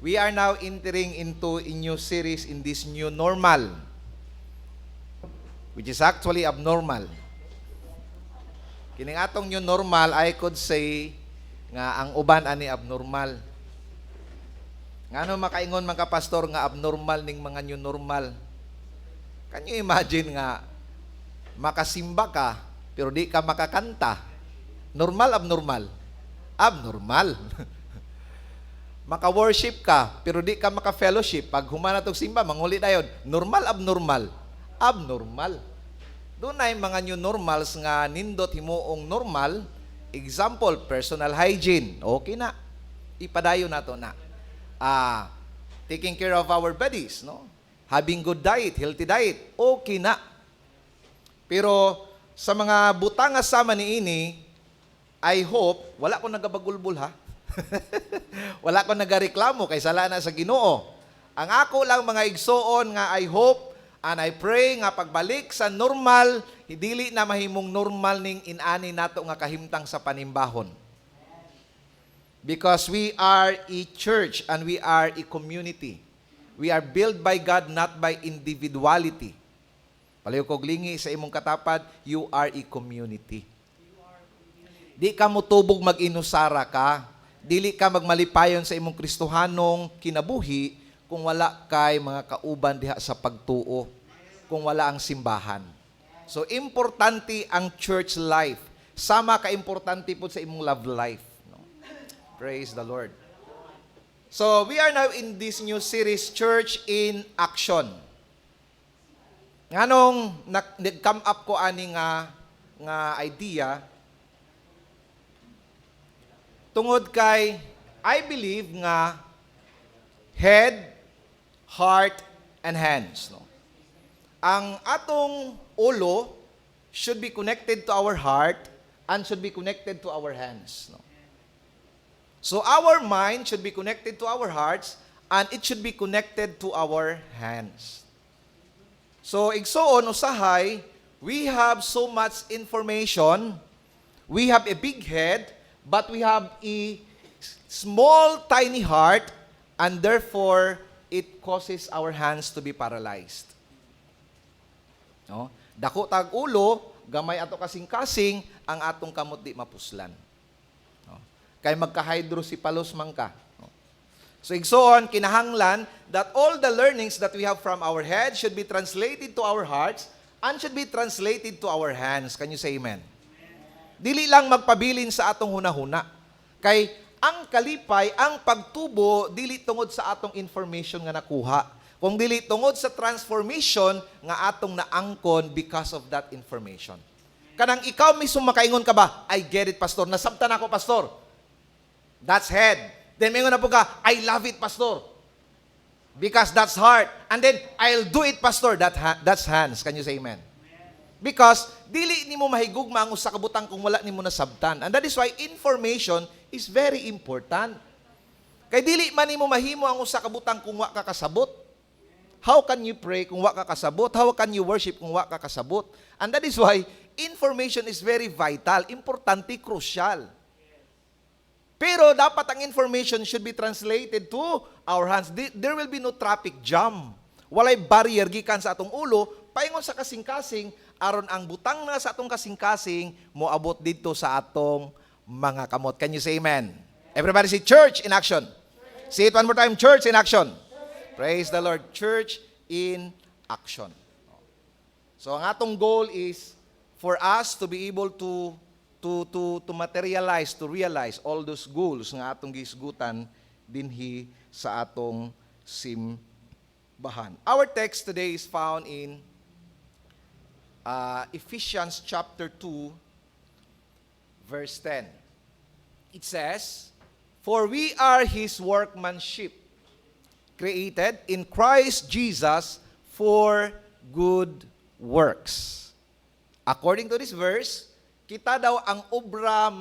We are now entering into a new series in this new normal, which is actually abnormal. Kining atong new normal, I could say nga ang uban ani abnormal. Ngano makaingon mga pastor nga abnormal ning mga new normal? Can you imagine nga makasimba ka pero di ka makakanta? Normal, abnormal? Abnormal. Maka-worship ka, pero di ka maka-fellowship. Pag humana tong simba, manguli na yun. Normal, abnormal? Abnormal. Doon na yung mga new normals nga nindot himuong normal. Example, personal hygiene. Okay na. Ipadayo na to na. Taking care of our bodies, no? Having good diet, healthy diet. Okay na. Pero sa mga butang asama ni ini, I hope, wala ko nagabagulbul ha. Wala ko nagareklamo kay sala na sa Ginoo. Ang ako lang mga igsoon nga I hope and I pray nga pagbalik sa normal, dili na mahimong normal ning inani nato nga kahimtang sa panimbahon. Because we are a church and we are a community. We are built by God, not by individuality. Palayo kog lingi sa imong katapad, you are a community. Di ka mutubog mag-inusara ka. Dili ka magmalipayon sa imong Kristohanong kinabuhi kung wala kay mga kauban diha sa pagtuo, kung wala ang simbahan. So, importante ang church life. Sama ka-importante po sa imong love life. No? Praise the Lord. So, we are now in this new series, Church in Action. Nganong nag-come up ko ani nga idea, tungod kay, I believe nga, head, heart, and hands. No? Ang atong ulo should be connected to our heart and should be connected to our hands. No? So our mind should be connected to our hearts and it should be connected to our hands. So, igsoon, usahay, we have so much information, we have a big head, but we have a small, tiny heart, and therefore, it causes our hands to be paralyzed. No? Dako tag ulo, gamay ato kasing-kasing, ang atong kamot di mapuslan. No? Kay magka-hydrocephalus man ka. No? So, igsoon, kinahanglan that all the learnings that we have from our head should be translated to our hearts and should be translated to our hands. Can you say amen? Dili lang magpabilin sa atong hunahuna. Kay ang kalipay, ang pagtubo, dili tungod sa atong information nga nakuha. Kung dili tungod sa transformation nga atong naangkon because of that information. Kanang ikaw mismo makaingon ka ba, I get it, pastor. Nasabtan ako, pastor. That's head. Then may na po ka, I love it, pastor. Because that's heart. And then, I'll do it, pastor. That's hands. Can you say amen? Because dili nimo mahigugma ang usa ka butang kung wala nimo nasabtan. And that is why information is very important. Kay dili man nimo mahimo ang usa ka butang kung wa ka kasabot. How can you pray kung wa ka kasabot? How can you worship kung wa ka kasabot? And that is why information is very vital, importante, crucial. Pero dapat ang information should be translated to our hands. There will be no traffic jam. Walay barrier gikan sa atong ulo, paingon sa kasing-kasing, aron ang butang na sa atong kasing-kasing, moabot dito sa atong mga kamot. Can you say amen? Everybody say, church in action. Say it one more time, church in action. Praise the Lord. Church in action. So, ang atong goal is for us to be able to materialize, to realize all those goals nga atong gisgutan dinhi sa atong simbahan. Our text today is found in Ephesians chapter 2, verse 10. It says, "For we are His workmanship, created in Christ Jesus for good works." According to this verse, kita daw ang obra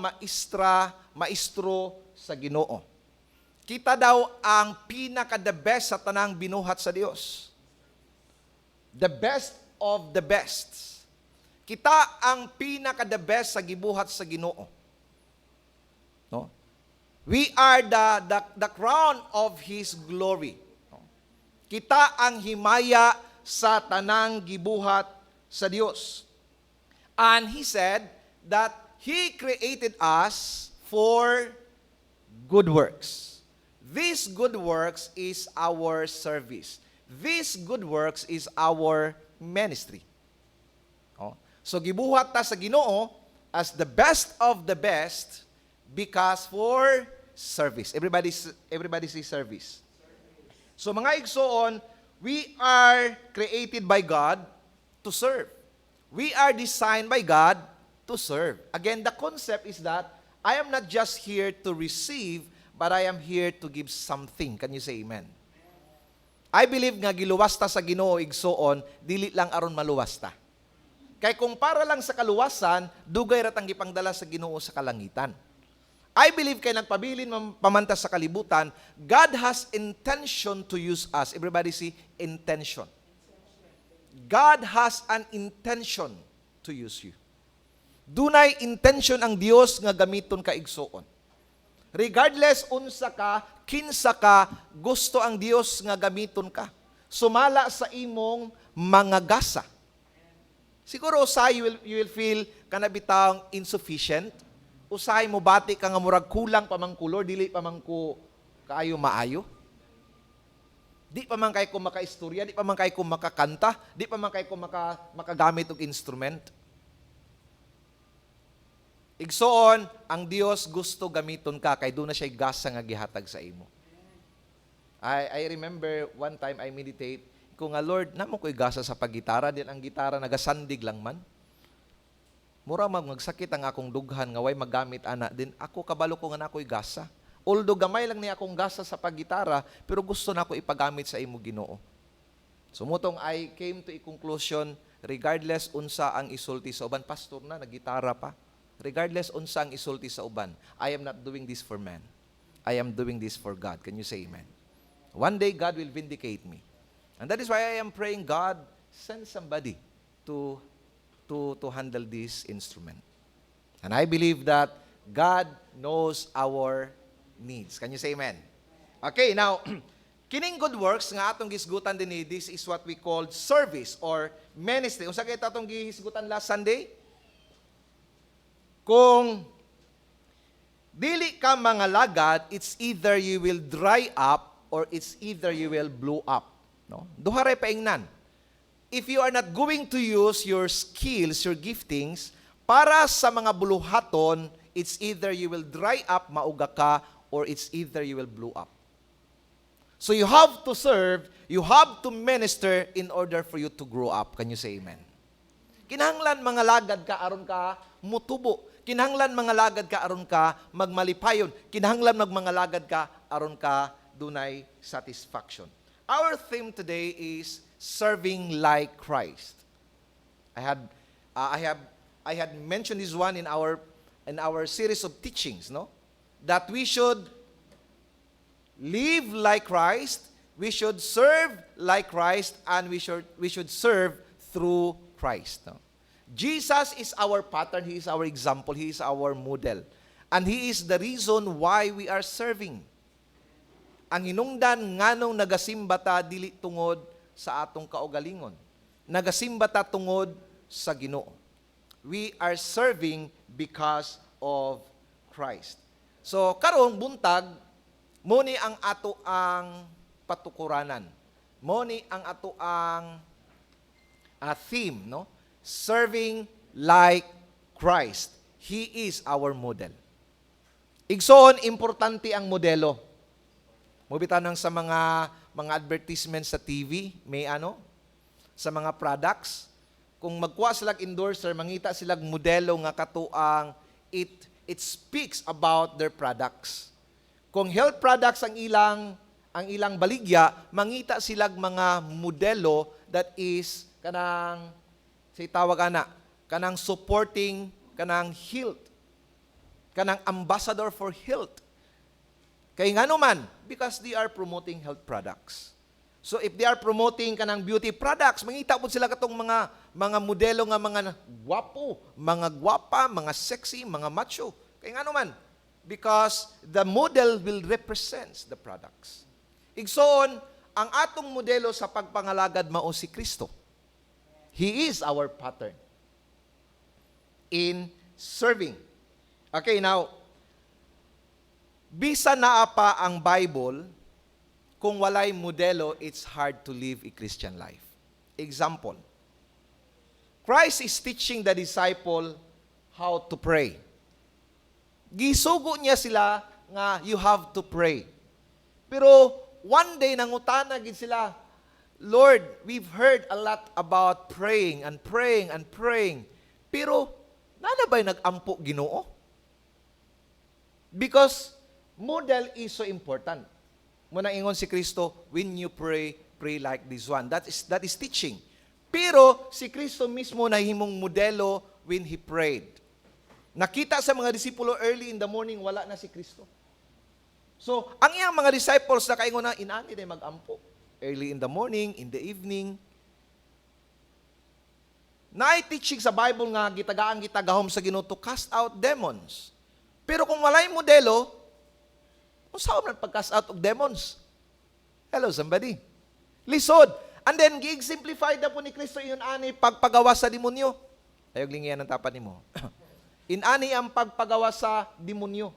maestro sa Ginoo. Kita daw ang pinaka-the best sa tanang binuhat sa Dios. The best of the best. Kita ang pinaka-the best sa gibuhat sa Ginoo. No? We are the crown of His glory. Kita ang himaya sa tanang gibuhat sa Dios. And He said that He created us for good works. This good works is our service. This good works is our ministry. So gibuhat ta sa Ginoo as the best of the best because for service. Everybody say service. So mga igsoon, we are created by God to serve. We are designed by God to serve. Again, the concept is that I am not just here to receive, but I am here to give something. Can you say amen? I believe nga giluwas ta sa Ginoo igsoon, dili lang aron maluwas ta. Kay kung para lang sa kaluwasan, dugay ratang gipangdala sa Ginoo sa kalangitan. I believe kay nagpabilin pamanta sa kalibutan, God has intention to use us. Everybody say intention. God has an intention to use you. Dunay intention ang Dios nga gamiton ka igsoon. Regardless unsa ka, kinsa ka, gusto ang Dios nga gamiton ka. Sumala sa imong mga gasa. Siguro usay you will feel kana bitawng insufficient. Usay mo bati ka nga murag kulang pa man kulor, dili pa man ko kaayo maayo. Di pa man kay ko makaistorya, di pa man kay ko makakanta, di pa man kay ko makagamit og instrument. Igsoon, ang Dios gusto gamiton ka kay doon na siya gasa nga gihatag sa imo. I remember one time I meditate ko nga Lord, namo ko'y gasa sa paggitara, din ang gitara nagasandig lang man. Mura magsakit ang akong dughan nga way magamit ana, din ako kabalo ko nga nako'y gasa. Although gamay lang ni akong gasa sa paggitara, pero gusto na ako ipagamit sa imo Ginoo. Sumutong I came to a conclusion, regardless unsa ang isulti sa uban, pastor na, naggitara pa. Regardless unsa ang isulti sa uban, I am not doing this for man. I am doing this for God. Can you say amen? One day, God will vindicate me. And that is why I am praying, God, send somebody to handle this instrument. And I believe that God knows our needs. Can you say amen? Okay, now, kining good works nga atong gisgutan din this is what we call service or ministry. Unsa kay atong gisgutan last Sunday? Kung dili ka mga lagad, it's either you will dry up or it's either you will blow up. No? Duharay paingnan. If you are not going to use your skills, your giftings, para sa mga buluhaton, it's either you will dry up, mauga ka, or it's either you will blow up. So you have to serve, you have to minister in order for you to grow up. Can you say amen? Kinahanglan mga lagad ka, aron ka mutubo. Kinahanglan mga lagad ka, aron ka magmalipayon. Kinahanglan mga lagad ka, aron ka dunay satisfaction. Our theme today is serving like Christ. I had mentioned this one in our series of teachings, no? That we should live like Christ, we should serve like Christ, and we should serve through Christ. No? Jesus is our pattern, He is our example, He is our model. And He is the reason why we are serving. Ang hinungdan nganong nagasimba ta dili tungod sa atong kaugalingon. Nagasimba ta tungod sa Ginoo. We are serving because of Christ. So karong buntag mo ni ang ato ang patukuranan. Mo ni ang ato ang theme, no? Serving like Christ. He is our model. Igsoon, importante ang modelo. Mubitanang sa mga advertisements sa TV, may sa mga products. Kung magkuha silang endorser, mangita silang modelo nga katuang it speaks about their products. Kung health products ang ilang baligya, mangita silang mga modelo that is kanang say tawag kanang supporting kanang health. Kanang ambassador for health. Kay ngano man, because they are promoting health products. So if they are promoting kanang beauty products, mangita po sila katong mga modelo nga mga gwapo, mga gwapa, mga sexy, mga macho. Kay ngano man, because the model will represent the products. Igsoon, ang atong modelo sa pagpangalagad mao si Kristo. He is our pattern in serving. Okay, now, bisa naa pa ang Bible, kung walay modelo, it's hard to live a Christian life. Example, Christ is teaching the disciple how to pray. Gisugo niya sila nga you have to pray. Pero one day nangutana gid sila, Lord, we've heard a lot about praying and praying and praying. Pero nana ba'y nag-ampo Ginoo? Because model is so important. Muna ingon si Kristo, when you pray, pray like this one. That is teaching. Pero si Kristo mismo nahimong modelo when He prayed. Nakita sa mga disipulo early in the morning, wala na si Kristo. So, ang iyang mga disciples na kaingon na, inani na mag-ampo. Early in the morning, in the evening. Teaching sa Bible nga, gitagahom sa Ginoo to cast out demons. Pero kung walay modelo, kung saan man pag-cast out of demons? Hello, somebody. Lisod. And then, gi-simplify na po ni Kristo yun ani pagpagawa sa demonyo. Ayog lingiyan ang tapan ni mo. Inani ang pagpagawa sa demonyo.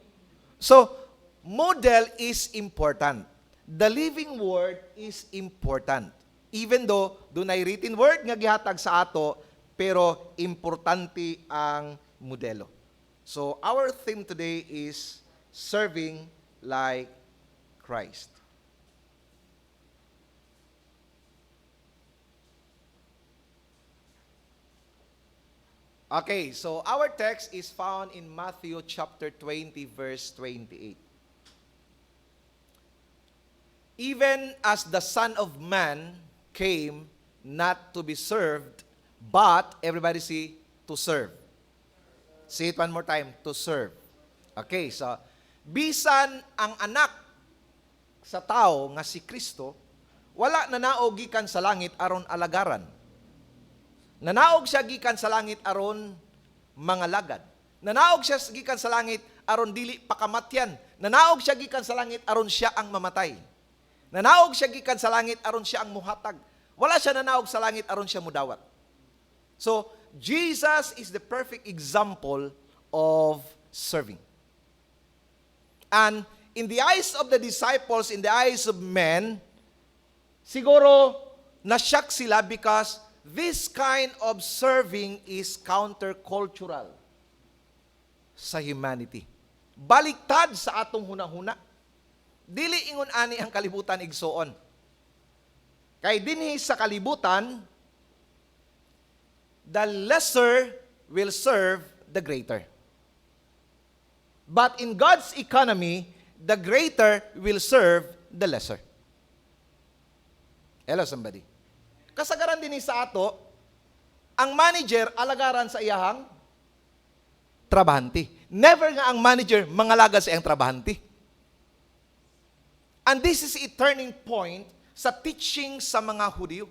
So, model is important. The living word is important. Even though, doon ay written word nga gihatag sa ato, pero importante ang modelo. So, our theme today is serving like Christ. Okay, so our text is found in Matthew chapter 20, verse 28. Even as the Son of Man came not to be served, but, everybody see, to serve. Say it one more time, to serve. Okay, so, bisan ang anak sa tao nga si Kristo, wala na naog gikan sa langit aron alagaran. Nanaog siya gikan sa langit aron mangalagad. Nanaog siya gikan sa langit aron dili pakamatyan. Nanaog siya gikan sa langit aron siya ang mamatay. Nanaog siya gikan sa langit aron siya ang muhatag. Wala siya nanaog sa langit aron siya mudawat. So, Jesus is the perfect example of serving. And in the eyes of the disciples, in the eyes of men, siguro nasyak sila because this kind of serving is countercultural sa humanity. Baliktad sa atong hunahuna. Dili ingon ani ang kalibutan igsoon. Kay dinhi sa kalibutan, the lesser will serve the greater. But in God's economy, the greater will serve the lesser. Hello, somebody. Kasagaran din sa ato, ang manager alagaran sa iyahang trabahante. Never nga ang manager mangalagad sa iyang trabahante. And this is a turning point sa teaching sa mga Hudyo.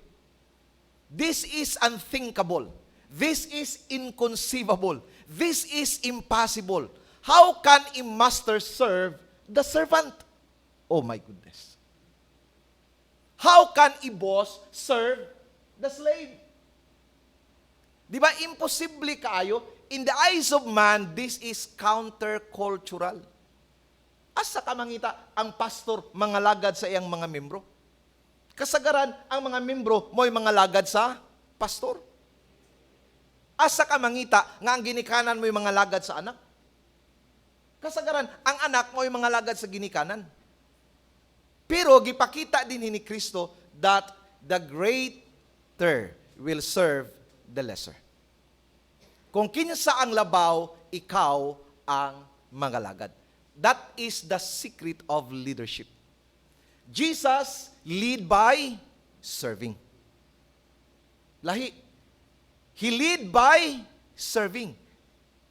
This is unthinkable. This is inconceivable. This is impossible. How can a master serve the servant? Oh my goodness. How can a boss serve the slave? Di ba, imposible kaayo? In the eyes of man, this is countercultural. Asa ka mangita ang pastor mangalagad sa iyang mga membro? Kasagaran, ang mga membro mo'y mangalagad sa pastor. Asa ka mangita nga ang ginikanan mo'y mangalagad sa anak? Kasagaran, ang anak mo'y mangalagad sa ginikanan. Pero gipakita din ni Kristo that the greater will serve the lesser. Kung kinsa ang labaw, ikaw ang mangalagad. That is the secret of leadership. Jesus lead by serving. Lahi. He lead by serving.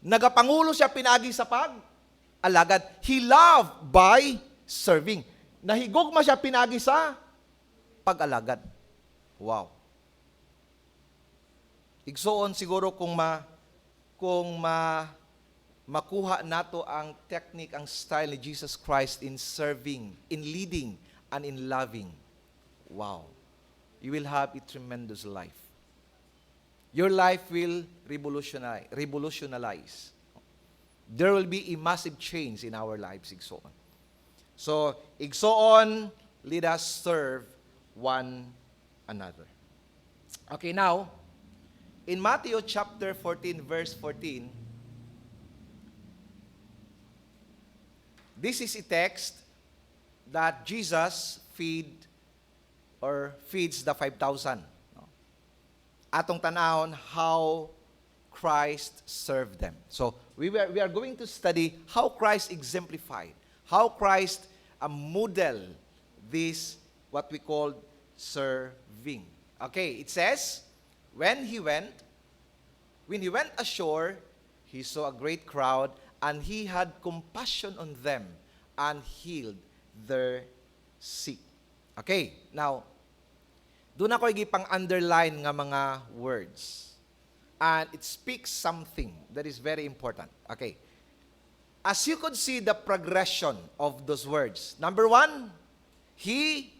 Nagapangulo siya pinagi sa pag-alagad. He loved by serving. Nahigugma siya pinagi sa pag-alagad. Wow. Igsoon siguro kung makuha nato ang technique, ang style ni Jesus Christ in serving, in leading, and in loving, wow, you will have a tremendous life. Your life will revolutionize. There will be a massive change in our lives, igsoon. So, igsoon, let us serve one another. Okay, now, in Matthew chapter 14, verse 14, this is a text that Jesus feeds the 5,000. No? Atong tanahon how Christ served them. So we are going to study how Christ exemplified, how Christ model this what we call serving. Okay, it says, when he went ashore, he saw a great crowd, and he had compassion on them and healed their sick. Okay, now, doon ako gipang-underline nga mga words. And it speaks something that is very important. Okay. As you could see the progression of those words. Number 1, he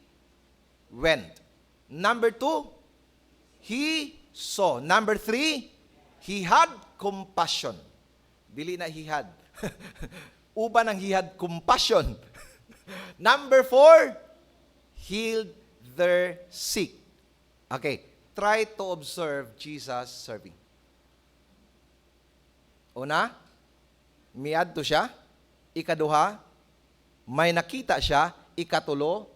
went. Number 2, he saw. Number 3, he had compassion. Dili na he had. Uban ang he had compassion. Number 4, healed their sick. Okay, try to observe Jesus serving. Una, miadto siya. Ikaduha, may nakita siya. Ikatulo,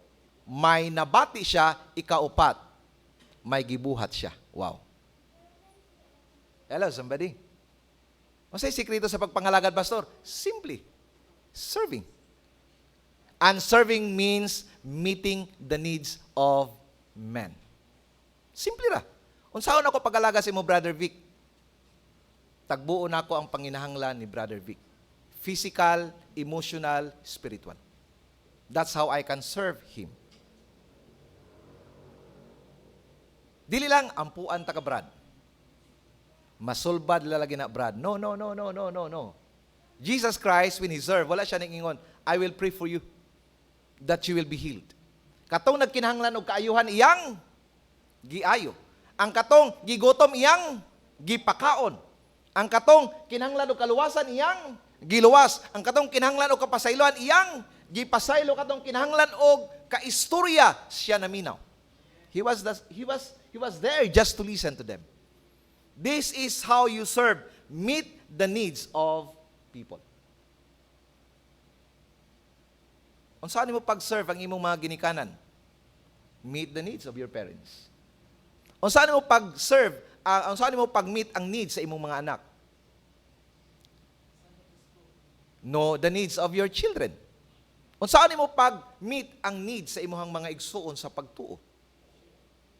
may nabati siya. Ikaupat, may gibuhat siya. Wow. Hello, somebody? Masay sikreto sa pagpangalagad, pastor? Simply, serving. And serving means meeting the needs of men. Simple ra. Unsaon ako pag-alaga sa imo, Brother Vic? Tagbuon ako ang panginahanglan ni Brother Vic. Physical, emotional, spiritual. That's how I can serve him. Dili lang ampuan ta ka, Brad. Masulbad lalagi na, Brad. No. Jesus Christ, when he served, wala siya ningingon, I will pray for you that you will be healed. Katong nagkinahanglan og kaayuhan iyang giayo. Ang katong gigutom iyang gipakaon. Ang katong kinahanglan og kaluwasan iyang giluwas. Ang katong kinahanglan og kapasayloan iyang gipasaylo. Katong kinahanglan og kaistorya siya naminaw. He was there just to listen to them. This is how you serve. Meet the needs of people. Unsa nimo pag-serve ang imong mga ginikanan? Meet the needs of your parents. Unsa nimo pag-serve, unsa nimo pag-meet ang needs sa imong mga anak? Know the needs of your children. Unsa nimo pag-meet ang needs sa imong mga igsuon sa pagtuo?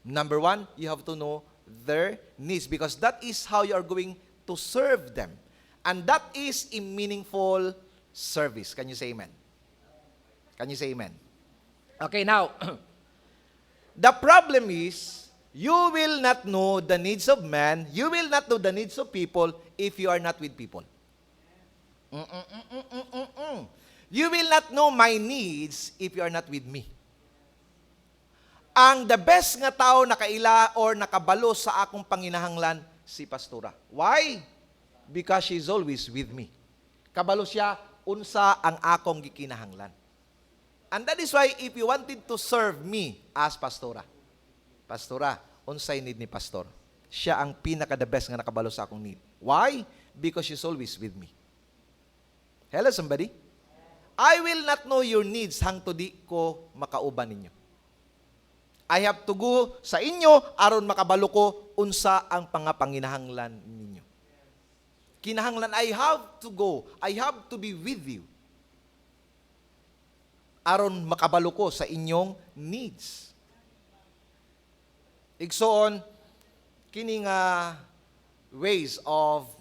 Number 1, you have to know their needs, because that is how you are going to serve them. And that is a meaningful service. Can you say amen? Can you say amen? Okay, now, the problem is, you will not know the needs of man, you will not know the needs of people if you are not with people. You will not know my needs if you are not with me. Ang the best nga tao nakaila or nakabalo sa akong panginahanglan, si Pastora. Why? Because she's always with me. Kabalo siya, unsa ang akong gikinahanglan. And that is why if you wanted to serve me as Pastora, unsay need ni Pastor? Siya ang pinaka the best nga nakabalo sa akong need. Why? Because she's always with me. Hello, somebody? I will not know your needs hangtod di ko makauban ninyo. I have to go sa inyo aron makabalo ko unsa ang pangapanginahanglan ninyo. Kinahanglan, I have to go. I have to be with you. Aron makabalo ko sa inyong needs. Igsoon, kining ways of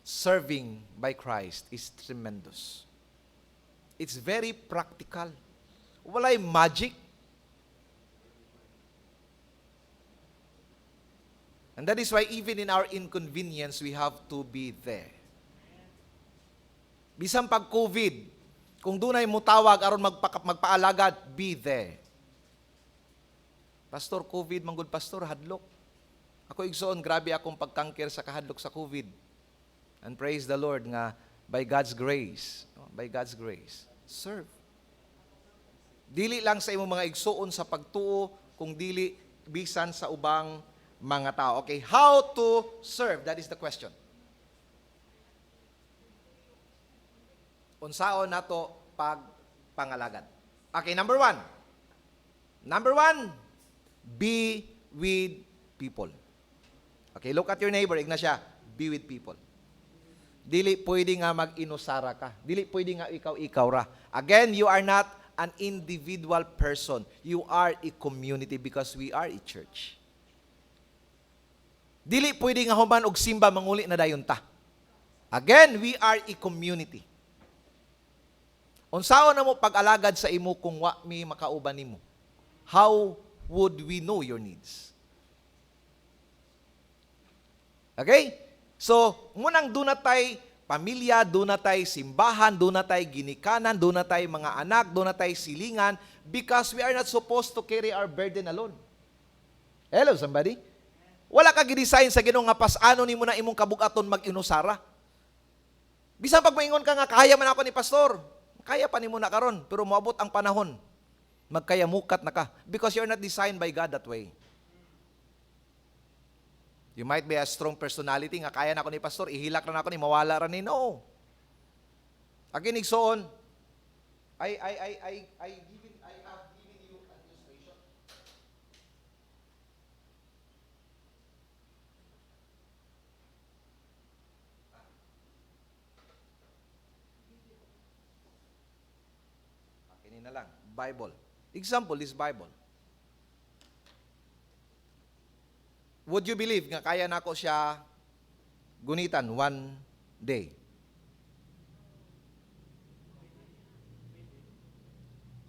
serving by Christ is tremendous. It's very practical. Walay magic. And that is why even in our inconvenience, we have to be there. Bisan pag COVID, kung dunay mutawag aron magpaalagad, be there. Pastor, COVID, manggod pastor, hadlok. Ako igsoon, grabe akong pagkangker sa kahadlok sa COVID. And praise the Lord nga, by God's grace, serve. Dili lang sa imong mga igsoon sa pagtuo, kung dili bisan sa ubang mga tao. Okay, how to serve? That is the question. Unsaon nato pagpangalagad. Okay, number one. Be with people. Okay, look at your neighbor, Ignacia. Be with people. Dili pwede nga mag-inusara ka. Dili pwede nga ikaw ra. Again, you are not an individual person. You are a community because we are a church. Dili pwede nga human og simba manguli na dayon ta. Again, we are a community. Unsaon na mo pag-alagad sa imo kung wa mi makauban nimo? How would we know your needs? Okay? So, munang doon na tay pamilya, doon na tay simbahan, doon na tay ginikanan, doon na tay mga anak, doon na tay silingan, because we are not supposed to carry our burden alone. Hello, somebody? Wala ka gidesign sa Ginoo nga pasano nimo na imong kabugaton mag-inusara. Bisan pag maingon ka nga kaya man ako ni pastor, kaya pa nimo na karon, pero moabot ang panahon, magkayamukat na ka, because you're not designed by God that way. You might be a strong personality nga kaya na ako ni pastor, ihilak na ako ni mawala ra ni. No. Again, igsoon, I have given you an illustration. Kini na lang, Bible. Example is Bible. Would you believe nga kaya nako siya gunitan one day?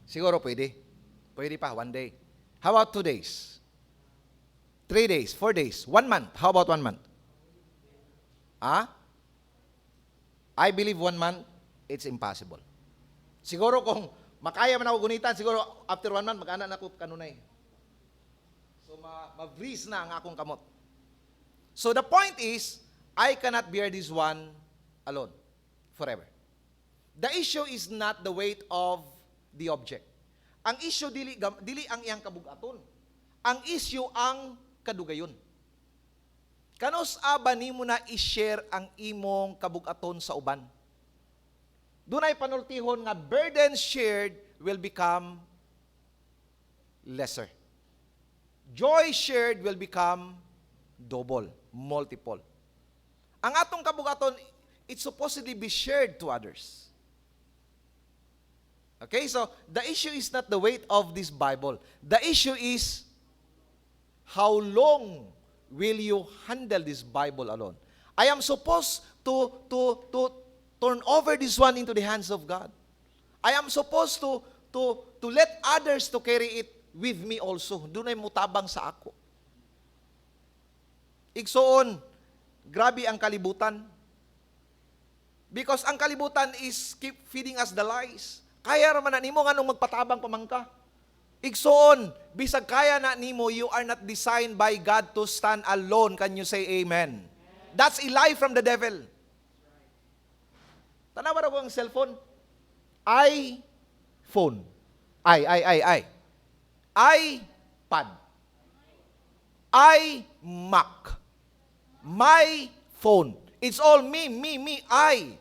Siguro pwede. Pwede pa, one day. How about 2 days? 3 days, 4 days, 1 month. How about 1 month? I believe 1 month, it's impossible. Siguro kung makaya man ako gunitan, siguro after 1 month, mag-anak na ako kanunay. So, ma-freeze na ang akong kamot. So, the point is, I cannot bear this one alone forever. The issue is not the weight of the object. Ang issue, dili ang iyang kabugaton. Ang issue, ang kadugayon. Kanos aba nimo na i-share ang imong kabugaton sa uban? Dunay panultihon nga burden shared will become lesser. Joy shared will become double, multiple. Ang atong kabugaton, it's supposedly be shared to others. Okay, so the issue is not the weight of this Bible. The issue is how long will you handle this Bible alone? I am supposed to turn over this one into the hands of God. I am supposed to let others to carry it with me also. Doon ay mutabang sa ako. Igsoon, grabe ang kalibutan. Because ang kalibutan is keep feeding us the lies. Kaya raman na nimo nga nung magpatabang pamangka. Igsoon, bisag kaya na nimo, you are not designed by God to stand alone. Can you say amen? That's a lie from the devil. Tanawa na ko ang cellphone. iPhone. iPad, iMac, my phone. It's all me, I.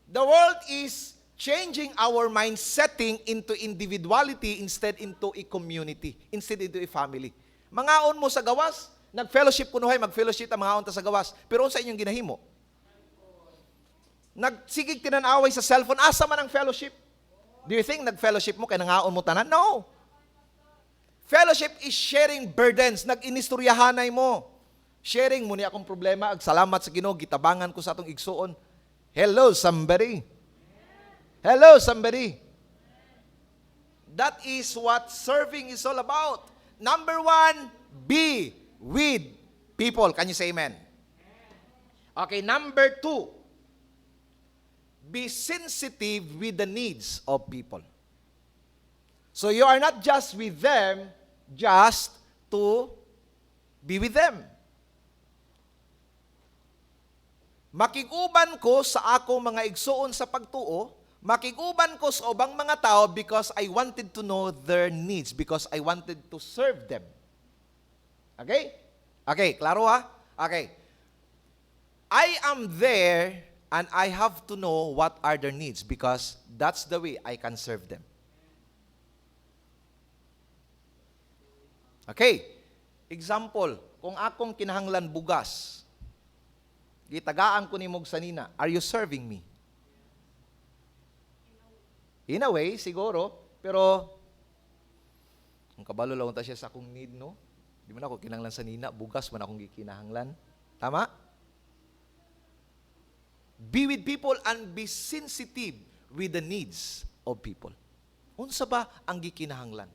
The world is changing our mind setting into individuality instead into a community, instead into a family. Mangaon mo sa gawas, nag-fellowship kunuhay, mag-fellowship ang mangaon ta sa gawas. Pero sa inyong ginahimo? Nagsigig tinanaway sa cellphone, asa man ang fellowship? Do you think nag-fellowship mo kaya nangaon mo tanan? No. Fellowship is sharing burdens. Nag-inistoryahanay mo. Sharing mo ni akong problema. Salamat sa Ginoo, gitabangan ko sa atong igsuon. Hello, somebody. Hello, somebody. That is what serving is all about. Number 1, be with people. Can you say amen? Okay, number 2. be sensitive with the needs of people. So you are not just with them, just to be with them. Makiguban ko sa akong mga igsuon sa pagtuo, makiguban ko sa ubang mga tao because I wanted to know their needs, because I wanted to serve them. Okay? Okay, klaro ha? Okay. I am there and I have to know what are their needs because that's the way I can serve them. Okay. Example, kung akong kinahanglan bugas, gitagaan ko ni mog sanina, are you serving me? In a way, siguro, pero ang kabalo lang ta siya sa akong need, no? Di man ako kinahanglan sanina, bugas man akong gikinahanglan. Tama? Be with people and be sensitive with the needs of people. Unsa ba ang gikinahanglan?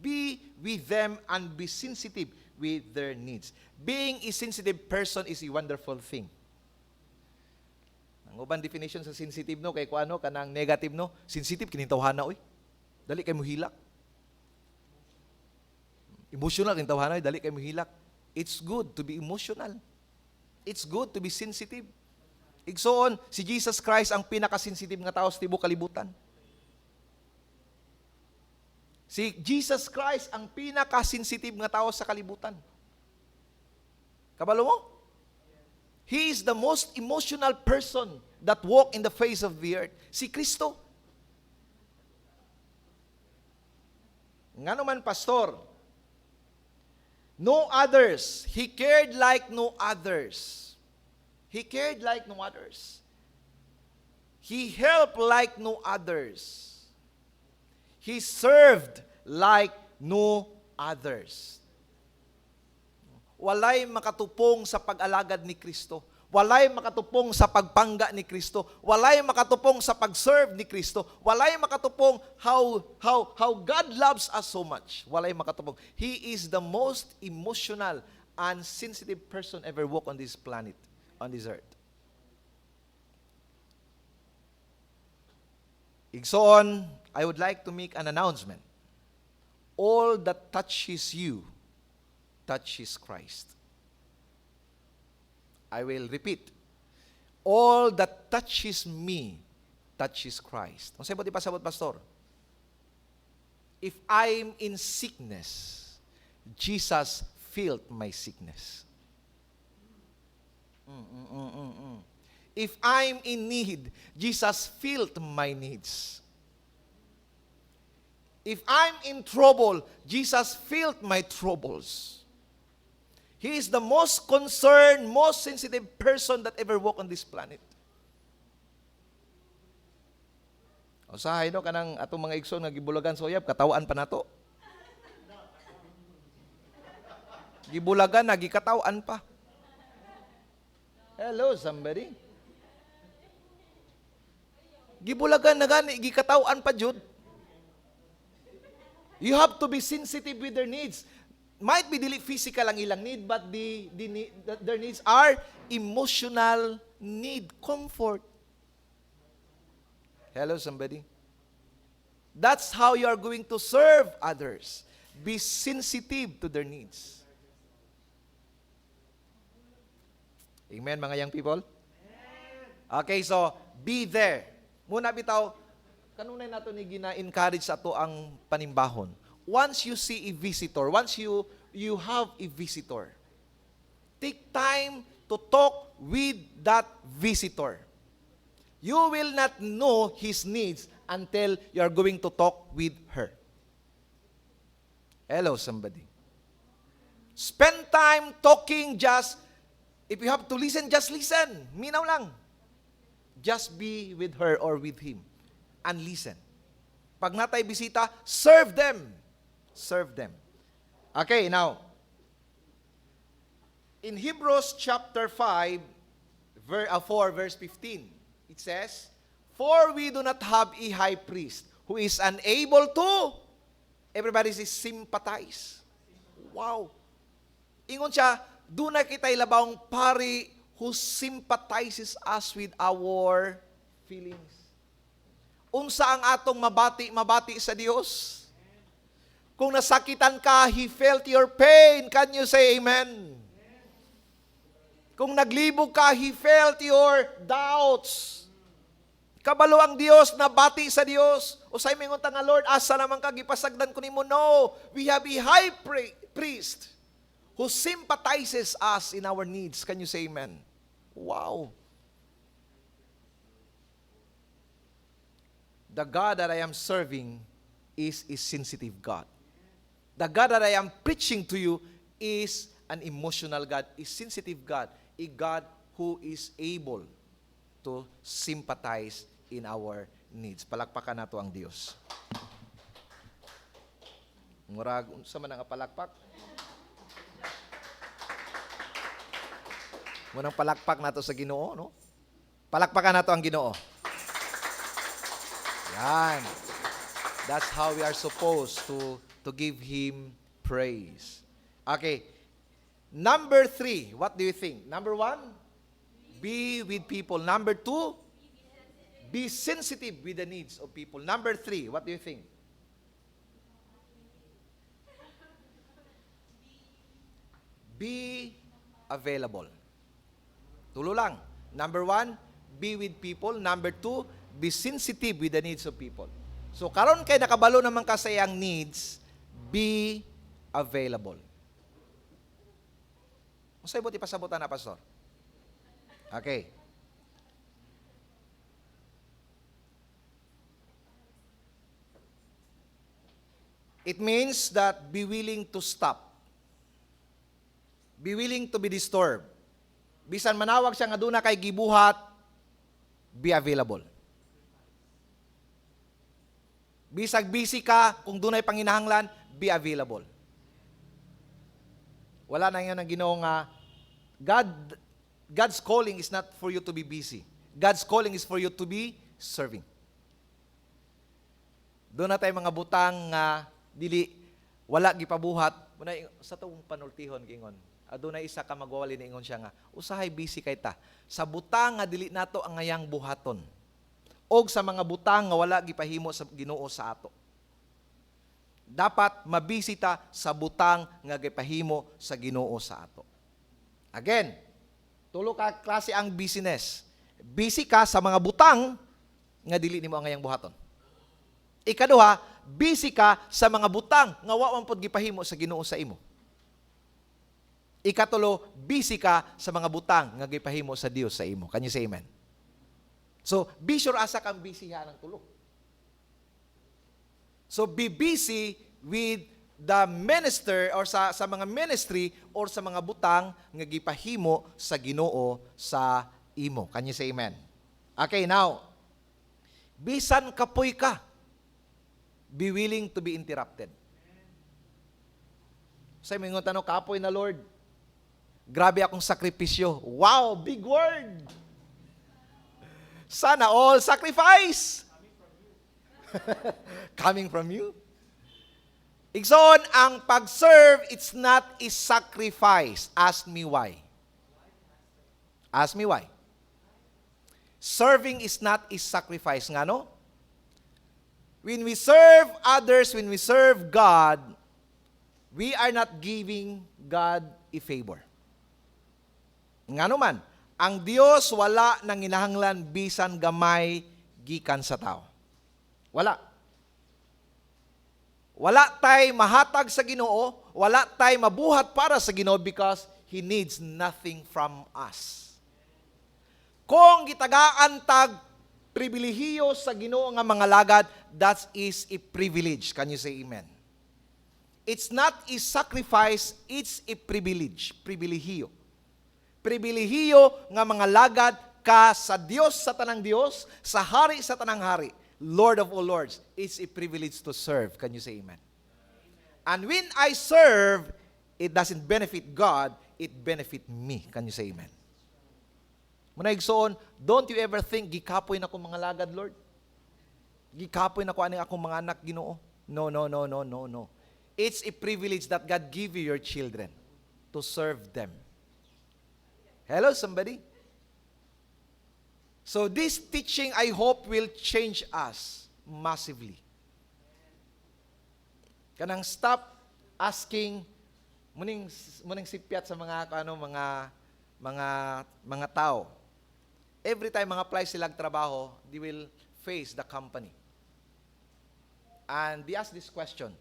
Be with them and be sensitive with their needs. Being a sensitive person is a wonderful thing. Ang ubang definition sa sensitive, no, kay kuano kanang negative, no, sensitive kinintawhana oy. Dali kay mo hilak. Emotional kinintawhana oy, dali kay mo hilak. It's good to be emotional. It's good to be sensitive. Igsoon, si Jesus Christ ang pinaka-sensitive nga tao sa tibuok kalibutan. Si Jesus Christ ang pinaka-sensitive nga tao sa kalibutan. Kabalo mo? He is the most emotional person that walk in the face of the earth. Si Kristo. Ngano man, pastor, no others. He cared like no others. He cared like no others. He helped like no others. He served like no others. Walay makatupong sa pag-alagad ni Kristo. Walay makatupong sa pagpangga ni Kristo. Walay makatupong sa pag-serve ni Kristo. Walay makatupong how God loves us so much. Walay makatupong. He is the most emotional and sensitive person ever walk on this planet, on this earth. Igsoon, I would like to make an announcement. All that touches you, touches Christ. I will repeat. All that touches me, touches Christ. Ang sabot ipasabot, pastor. If I'm in sickness, Jesus felt my sickness. If I'm in need, Jesus felt my needs. If I'm in trouble, Jesus felt my troubles. He is the most concerned, most sensitive person that ever walked on this planet. Usahay no kanang atong mga igsoon nga gibulagan sa uyab, katawaan pa nato. Gibulagan na gikatawaan pa. Hello, somebody. Gibulagan na gani, gikatawaan pa jud. You have to be sensitive with their needs. Might be dili physical ang ilang need, but their needs are emotional need, comfort. Hello, somebody. That's how you are going to serve others. Be sensitive to their needs. Amen, mga young people? Okay, so, be there. Muna bitaw, kanunay nato ni gina-encourage sa ato ang panimbahon. Once you see a visitor, once you have a visitor, take time to talk with that visitor. You will not know his needs until you are going to talk with her. Hello, somebody. Spend time talking just, if you have to listen, just listen. Minaw lang. Just be with her or with him and listen. Pag natay bisita, serve them. Serve them. Okay, now, in Hebrews chapter 4, verse 15, it says, "For we do not have a high priest who is unable to," everybody says, sympathize. Wow. Ingon siya, "Do na kita'y labawng pari who sympathizes us with our feelings. Unsa ang atong mabati sa Dios? Kung nasakitan ka, He felt your pain. Can you say amen? Kung naglibog ka, He felt your doubts. Kabalo ang Dios, nabati sa Dios. O sa imingon nga, Lord, asa naman ka, gipasagdan ko nimo. No, we have a high priest who sympathizes us in our needs. Can you say amen? Wow. The God that I am serving is a sensitive God. The God that I am preaching to you is an emotional God, a sensitive God, a God who is able to sympathize in our needs. Palakpakan nato ang Dios. Murag, unsa man ang palakpak? Munang palakpak nato sa Ginoo, no? Palakpakan nato ang Ginoo. Yan. That's how we are supposed to give Him praise. Okay. Number 3, what do you think? Number 1, be with people. Number 2, be sensitive with the needs of people. Number 3, what do you think? Be available. Tulo lang. Number 1, be with people. Number 2, be sensitive with the needs of people. So, karon kay nakabalo naman ka sa iyang needs, be available. Masay buti pasabutan na, Pastor. Okay. It means that be willing to stop. Be willing to be disturbed. Bisan manawag siya nga duna kay gibuhat, be available. Bisag busy ka, kung dunay panginahanglan, be available. Wala na yan ang Ginoo nga, God's calling is not for you to be busy. God's calling is for you to be serving. Doon na tayo mga butang nga dili wala gipabuhat. Sa tuong panultihon gingon. Adunay isa ka magwawali ni ingon siya nga, usahay busy kay ta. Sa butang nga dili nato ang ngayang buhaton. Og sa mga butang nga wala gipahimo sa Ginoo sa ato. Dapat mabisi ta sa butang nga gipahimo sa Ginoo sa ato. Again, tulo ka klase ang business. Busy ka sa mga butang nga dili nimo ang ngayang buhaton. Ikaduha, busy ka sa mga butang nga wa man pod gipahimo sa Ginoo sa imo. Ikatulo, busy ka sa mga butang nga gipahimo sa Dios sa imo. Can you say amen? So, be sure asa kang busy ha ng tulo. So, be busy with the minister or sa mga ministry or sa mga butang nga gipahimo sa Ginoo sa imo. Can you say amen? Okay, now, bisan kapoy ka, be willing to be interrupted. Sa mga tanong, kapoy na Lord, grabe akong sakripisyo. Wow, big word! Sana all sacrifice. Coming from you. Igsoon, ang pag-serve, it's not a sacrifice. Ask me why. Ask me why. Serving is not a sacrifice. Nga no? When we serve others, when we serve God, we are not giving God a favor. Nga no man, ang Dios wala nang hinahanglan bisan gamay gikan sa tao. Wala. Wala tay mahatag sa Ginoo, wala tay mabuhat para sa Ginoo because He needs nothing from us. Kung gitagaan tag pribilehiyo sa Ginoo nga mga lagad, that is a privilege. Can you say amen? It's not a sacrifice, it's a privilege. Pribilehiyo. Pribilehiyo nga mga lagad ka sa Dios sa tanang Dios, sa Hari sa tanang Hari, Lord of all Lords. It's a privilege to serve. Can you say amen? And when I serve, it doesn't benefit God, it benefit me. Can you say amen? Muna igsoon, don't you ever think, gikapoy na ko mga lagad, Lord? Gikapoy na ko aning akong mga anak, Ginoo? No, no, no, no, no, no. It's a privilege that God give you your children to serve them. Hello, somebody? So this teaching, I hope, will change us massively. Kanang stop asking muning sipyat sa mga mga tao. Every time mga apply sila trabaho, they will face the company. And they ask this question: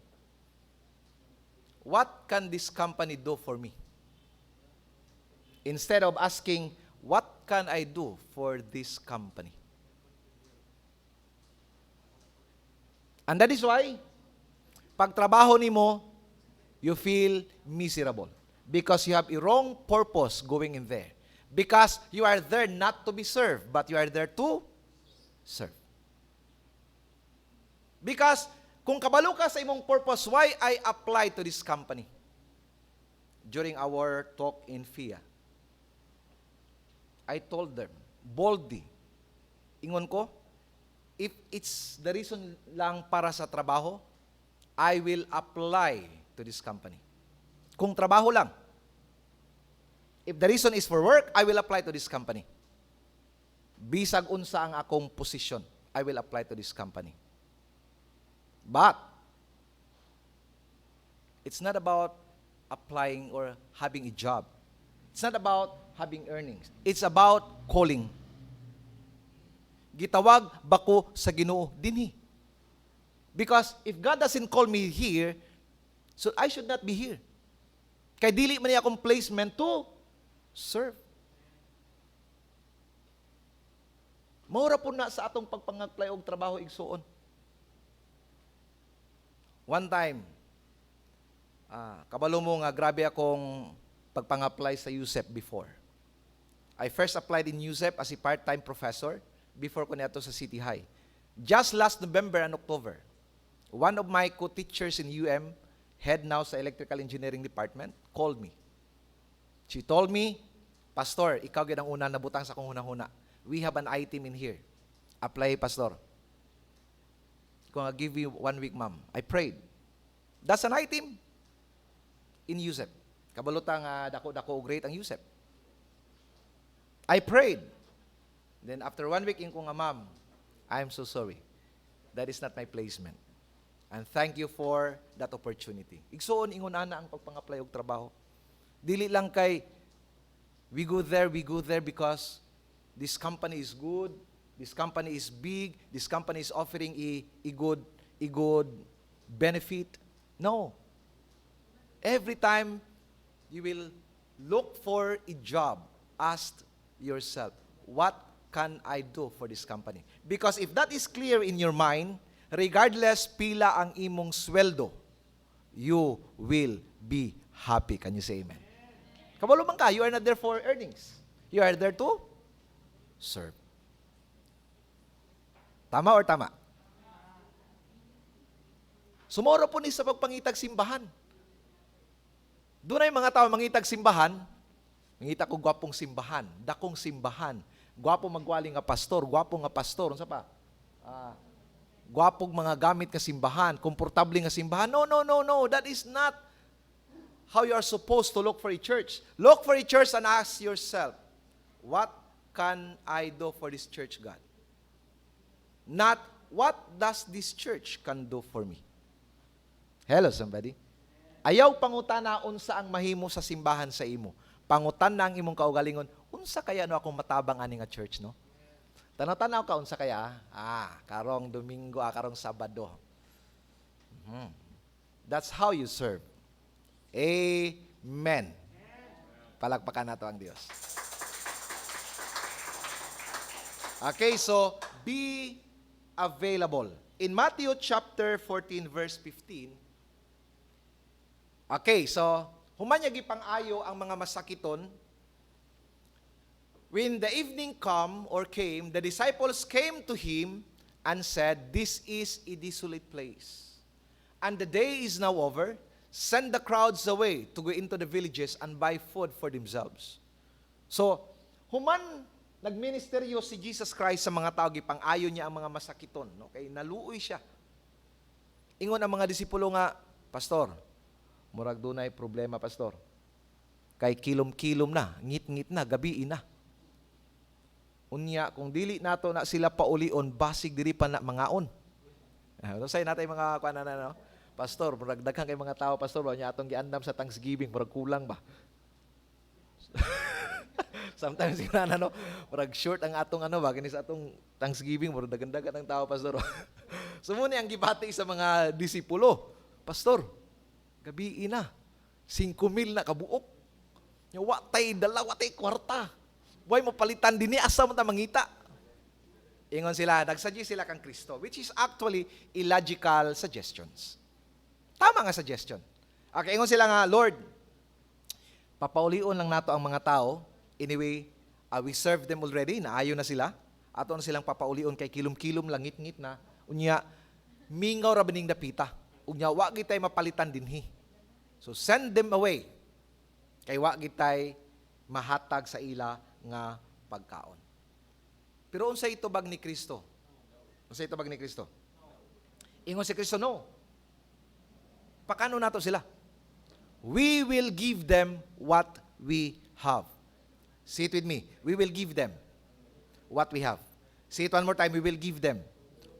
what can this company do for me? Instead of asking, what can I do for this company? And that is why, pag trabaho nimo, you feel miserable. Because you have a wrong purpose going in there. Because you are there not to be served, but you are there to serve. Because kung kabalo ka sa imong purpose, why I apply to this company? During our talk in FIA, I told them, boldly, ingon ko, if it's the reason lang para sa trabaho, I will apply to this company. Kung trabaho lang. If the reason is for work, I will apply to this company. Bisag unsa ang akong posisyon, I will apply to this company. But, it's not about applying or having a job. It's not about having earnings. It's about calling. Gitawag bako sa Ginoo dinhi. Because if God doesn't call me here, so I should not be here. Kay dili man niya akong placement to serve. Maura po na sa atong pagpang-apply og trabaho igsuon. One time, kabalo mo nga grabe akong pagpang-apply sa USEP before. I first applied in USEP as a part-time professor before ko niyato sa City High. Just last November and October, one of my co-teachers in UM, head now sa Electrical Engineering Department, called me. She told me, Pastor, ikaw gid ang una nabutang sa akong hunahuna. We have an I-team in here. Apply, Pastor. Kung I'll give you 1 week, ma'am. I prayed. That's an I-team in USEP. Kabalutang dako-dako great ang USEP. I prayed. Then after 1 week, ko nga, ma'am, I'm so sorry. That is not my placement. And thank you for that opportunity. Igsoon, ingon ana ang pagpang-apply og trabaho. Dili lang kay, we go there because this company is good, this company is big, this company is offering a good benefit. No. Every time you will look for a job, ask yourself, what can I do for this company? Because if that is clear in your mind, regardless pila ang imong sweldo, you will be happy. Can you say amen? Kabalo man ka, you are not there for earnings. You are there to serve. Tama or tama? Sumoro po ni sa pagpangitag simbahan. Doon ay mga tao mangitag simbahan, mangita ko gwapong simbahan, dakong simbahan, gwapo magwali nga pastor, unsa pa? Gwapong mga gamit nga simbahan, komportable nga simbahan. No, that is not how you are supposed to look for a church. Look for a church and ask yourself, what can I do for this church, God? Not, what does this church can do for me? Hello, somebody? Ayaw pangutana unsa ang mahimo sa simbahan sa imo. Pangutan na ang imong kaugalingon, unsa kaya no akong matabang ani nga church, no? Tanaw-tanaw ka unsa kaya? Karong Domingo, karong Sabado. That's how you serve. Amen. Palakpakan nato ang Dios. Okay, so be available. In Matthew chapter 14 verse 15, okay, so humanyagi pang-ayo ang mga masakiton. When the evening came, the disciples came to him and said, this is a desolate place, and the day is now over. Send the crowds away to go into the villages and buy food for themselves. So, human nagministeryo si Jesus Christ sa mga tao, gipang-ayo niya ang mga masakiton. Okay, naluoy siya. Ingon ang mga disipulo nga, Pastor, murag dunay problema, Pastor. Kay kilom-kilom na, ngit-ngit na, gabi na. Unya, kung dili nato na sila paulion, basig diri pa na mangaon. Say natay mga kuan na no? Pastor, murag daghan kay mga tao, pastor, nya atong giandam sa Thanksgiving, murag kulang ba? Sometimes sila no, murag short ang atong ano ba, kini sa atong Thanksgiving, murag dagan-dagan ang tao, pastor. Sumuni ang gibati sa mga disipulo, pastor, gabi na, 5,000 na kabuok. Nya wa tay dala, wa tay kwarta. Way mapalitan dinhi asa man ta mangita. Ingon sila, nagsuggest sila kang Kristo, which is actually illogical suggestions. Tama nga suggestion. Okay, ingon sila nga, Lord, papaulion lang nato ang mga tao. Anyway, we serve them already, naayo na sila. Ato na silang papaulion kay kilom-kilom lang ngit-ngit na. Unya, mingaw ra baning dapita. Unya, wa gitay mapalitan dinhi. So send them away. Kay wa gitay mahatag sa ila nga pagkaon. Pero unsa itubag ni Kristo? Unsa itubag ni Kristo? Ingon si Kristo, no. Pakano nato sila? We will give them what we have. Say it with me. We will give them what we have. Say it one more time. We will give them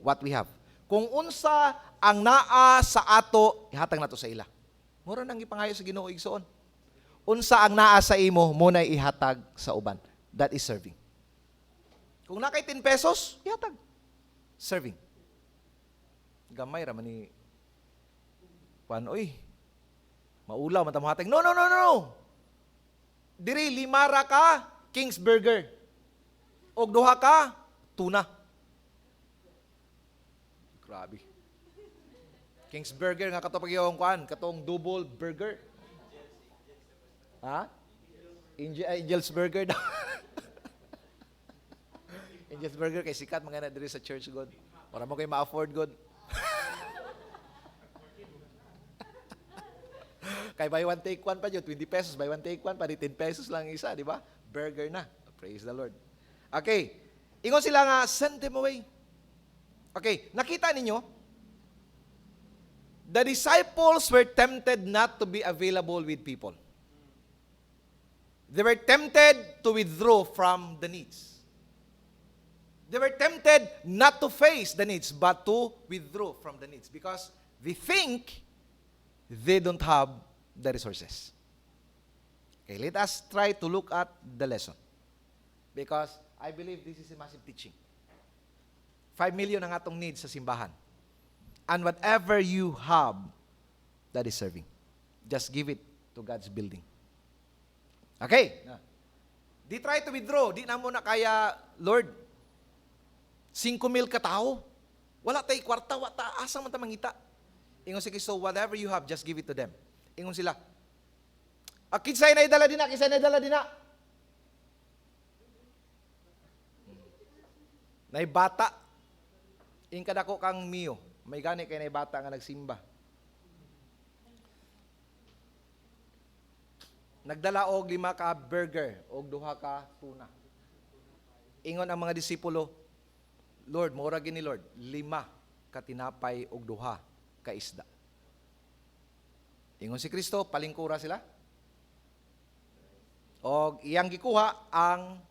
what we have. Kung unsa ang naa sa ato, ihatag nato sa ila. Mura nang ipangayo sa Ginoo igsoon. Unsa ang naa sa imo, mo na ihatag sa uban. That is serving. Kung na kay 10 pesos, ihatag. Serving. Gamay raman ni Juan, oy, maulaw, matamuhatag. No. Diri, 5 ra ka, King's Burger. Og 2 ka, tuna. Grabe. King's Burger, nga katong pagyawang kuan, katong double burger. Ha? Angel's Burger daw. Angel's Burger kay sikat mga na diri sa church god. Para mo kay ma-afford god. Kay buy one take one pa yun, 20 pesos, buy one take one pa, 10 pesos lang isa, di ba? Burger na. Praise the Lord. Okay. Ingon sila nga, send them away. Okay, nakita ninyo, the disciples were tempted not to be available with people. They were tempted to withdraw from the needs. They were tempted not to face the needs, but to withdraw from the needs because they think they don't have the resources. Okay, let us try to look at the lesson because I believe this is a massive teaching. 5 million ang atong needs sa simbahan. And whatever you have, that is serving. Just give it to God's building. Okay. Di try to withdraw. Di na mo na kaya, Lord, 5,000 katao. Wala tay kwarta, wata, asa man ta mangita. Ingon si Kristo, whatever you have, just give it to them. Ingon sila, kinsay na idala din na, kinsay na idala din na. Naibata. Kadako kang miyo. May gani kay naibata nga nagsimba. Nagdala og 5 ka burger og 2 ka tuna. Ingon ang mga disipulo, Lord, mura gini Lord, 5 ka tinapay og 2 ka isda. Ingon si Kristo, palingkura sila. Og iyang gikuha ang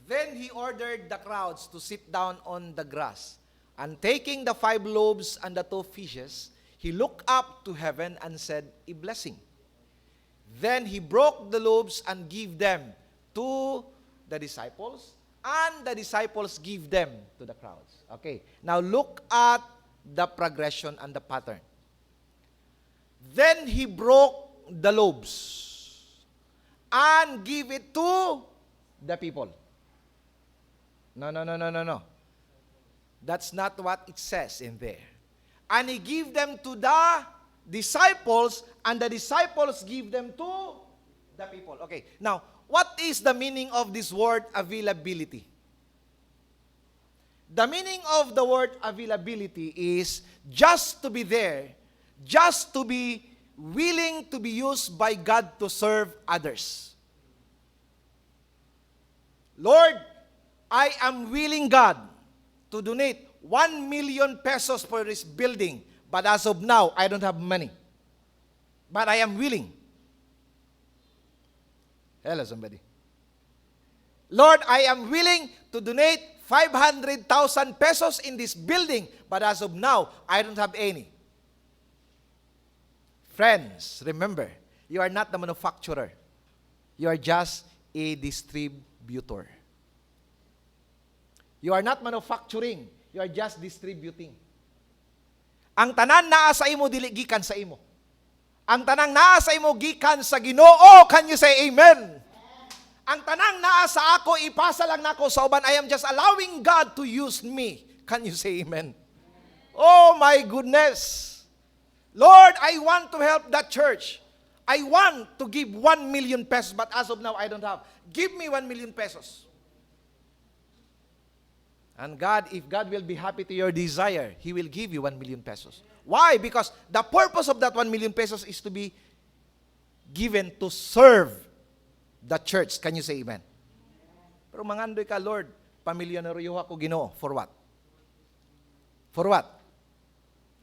then he ordered the crowds to sit down on the grass. And taking the 5 loaves and the 2 fishes, he looked up to heaven and said a blessing. Then he broke the loaves and gave them to the disciples, and the disciples gave them to the crowds. Okay, now look at the progression and the pattern. Then he broke the loaves and gave it to the people. No. That's not what it says in there. And he gave them to the disciples, and the disciples give them to the people. Okay, now, what is the meaning of this word availability? The meaning of the word availability is just to be there, just to be willing to be used by God to serve others. Lord, I am willing, God, to donate 1 million pesos for this building, but as of now, I don't have money. But I am willing. Hello, somebody. Lord, I am willing to donate 500,000 pesos in this building, but as of now, I don't have any. Friends, remember, you are not the manufacturer. You are just a distributor. You are not manufacturing. You are just distributing. Ang tanan naa sa imo dili gikan sa imo. Ang tanang naa sa imo gikan sa Ginoo. Can you say amen? Ang tanang naa sa ako ipasa lang nako sa uban. I am just allowing God to use me. Can you say amen? Oh my goodness. Lord, I want to help that church. I want to give 1 million pesos, but as of now, I don't have. Give me 1 million pesos. And God, if God will be happy to your desire, He will give you 1 million pesos. Why? Because the purpose of that 1 million pesos is to be given to serve the church. Can you say amen? Pero mangandoy ka, Lord, pamilyonaryo ako Ginoo. For what? For what?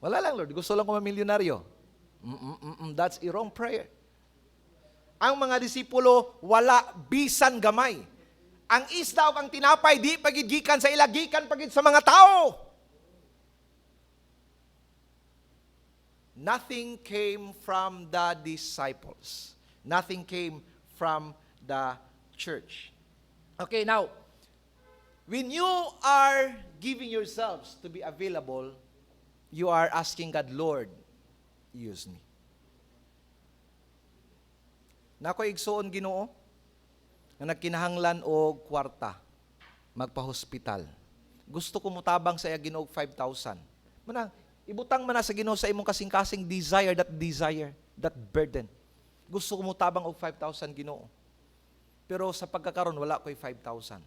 Wala lang, Lord. Gusto lang ko mamilyonaryo. That's a wrong prayer. Ang mga disipulo, wala bisan gamay. Ang isda o ang tinapay, di pagigikan sa ilagikan pagid sa mga tao. Nothing came from the disciples. Nothing came from the church. Okay, now, when you are giving yourselves to be available, you are asking God, Lord, use me. Nako igsuon Ginoo, nga nagkinahanglan og kwarta, magpa-hospital. Gusto ko mutabang sa iya Ginoo 5,000. Manang ibutang man na sa Ginoo sa imong kasing-kasing desire, that burden. Gusto ko mutabang og 5,000 Ginoo. Pero sa pagkakaron wala ko'y 5,000.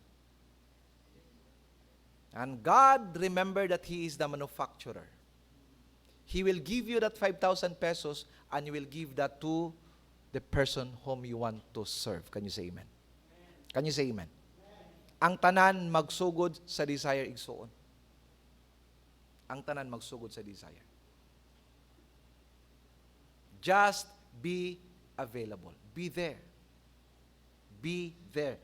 And God remember that He is the manufacturer. He will give you that 5,000 pesos and you will give that to the person whom you want to serve. Can you say amen? Can you say amen? Ang tanan magsugod sa desire igsuon. Ang tanan magsugod sa desire. Just be available. Be there. Be there.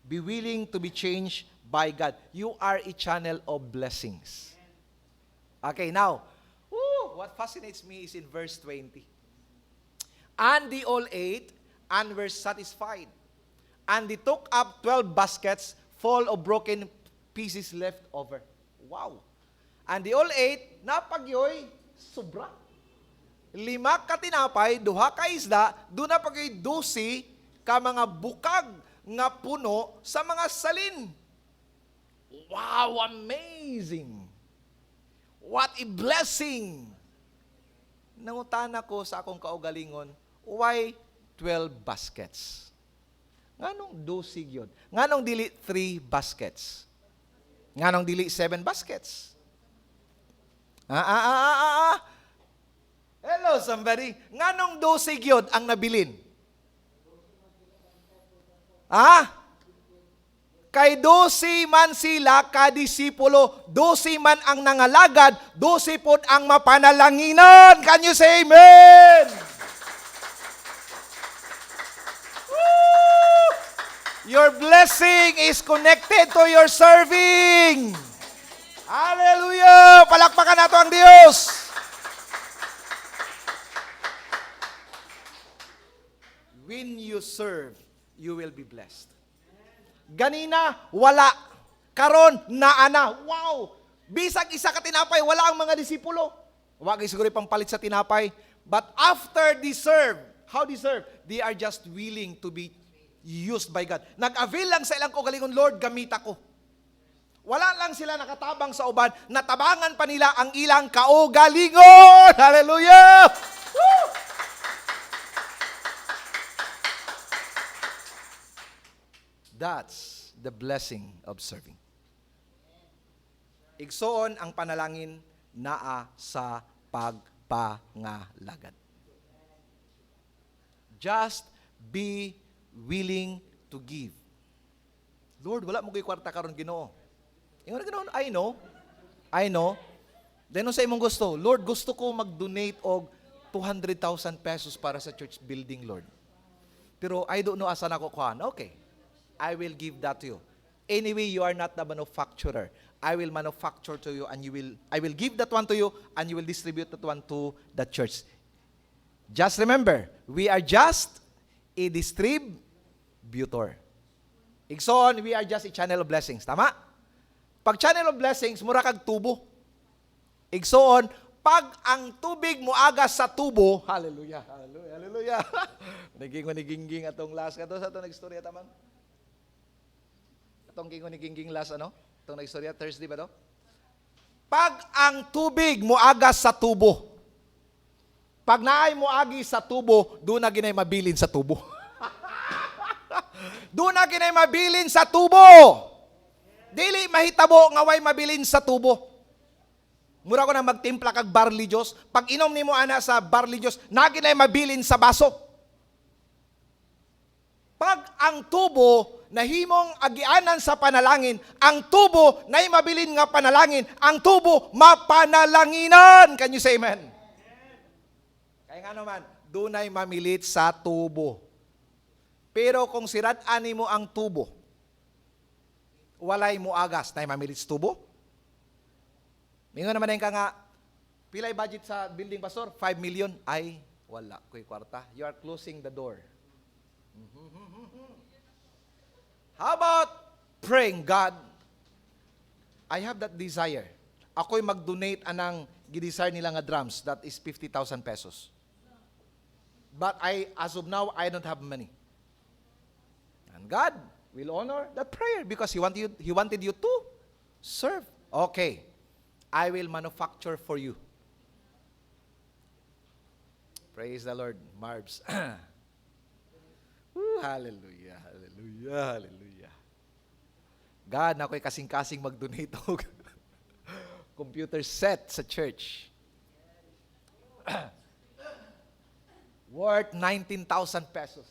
Be willing to be changed by God. You are a channel of blessings. Okay, now, what fascinates me is in verse 20. And they all ate and were satisfied. And they took up 12 baskets full of broken pieces left over. Wow. And they all ate, napagyoy, sobra. 5 ka tinapay, 2 ka isda, doon na pagyoy 12 ka mga bukag nga puno sa mga salin. Wow, amazing. What a blessing. Nangutana ko sa akong kaugalingon, why 12 baskets? Nganong 12 yun? Nganong dili 3 baskets? Nganong dili 7 baskets? Hello, somebody. Nganong 12 yun ang nabilin? Kay 12 man sila kadisipulo, 12 man ang nangalagad, 12 pod ang mapanalanginan. Can you say amen? Woo! Your blessing is connected to your serving. Hallelujah! Palakpakan nato ang Diyos. When you serve, you will be blessed. Ganina, wala. Karon, naana. Wow! Bisag isa ka tinapay, wala ang mga disipulo. Wag siguro pang palit sa tinapay. But after they serve, how they serve? They are just willing to be used by God. Nag-avail lang sa ilang kaugalingon, Lord, gamit ako. Wala lang sila nakatabang sa uban, natabangan pa nila ang ilang kaugalingon. Hallelujah! Woo! That's the blessing of serving. Igsoon ang panalangin naa sa pagpangalagad. Just be willing to give. Lord, wala mo kay kwarta karon Ginoo. Ingon Ginoo, I know. Then sa imong gusto, Lord, gusto ko mag-donate og 200,000 pesos para sa church building, Lord. Pero I don't know asa na ko kuhan. Okay. I will give that to you. Anyway, you are not the manufacturer. I will manufacture to you and I will give that one to you and you will distribute that one to the church. Just remember, we are just a distributor. Igsoon, we are just a channel of blessings. Tama? Pag channel of blessings, mura kag tubo. Igsoon, pag ang tubig mo agas sa tubo, hallelujah, hallelujah, hallelujah. Naging atong last ka to sa itong nagstorya tamang. Atong kinguniging last itong nagstorya, Thursday ba to? Pag ang tubig mo agas sa tubo, pag naay mo agi sa tubo, doon na ginay mabilin sa tubo. Doon na ginay mabilin sa tubo. Dili mahitabo nga way mabilin sa tubo. Mura ko na magtimpla kag barley juice. Pag inom nimo ana sa barley juice, na ginay mabilin sa baso. Pag ang tubo nahimong agianan sa panalangin, ang tubo nay mabilin nga panalangin, ang tubo mapanalanginan. Can you say amen? Kaya nga naman, dunay mamilit sa tubo. Pero kung sirad-ani mo ang tubo, walay mo agas, nay mamilit sa tubo. Mingon naman ka nga, pilay budget sa building, pastor? 5 million. Ay, wala, kuy kwarta. You are closing the door. How about praying, God, I have that desire. Ako'y mag-donate anang gidesire nila nga drums. That is 50,000 pesos. But as of now, I don't have money. And God will honor that prayer because He wanted you to serve. Okay. I will manufacture for you. Praise the Lord, Marbs. Hallelujah, hallelujah, hallelujah. God, na ako'y kasing-kasing mag-donate og computer set sa church. Worth 19,000 pesos.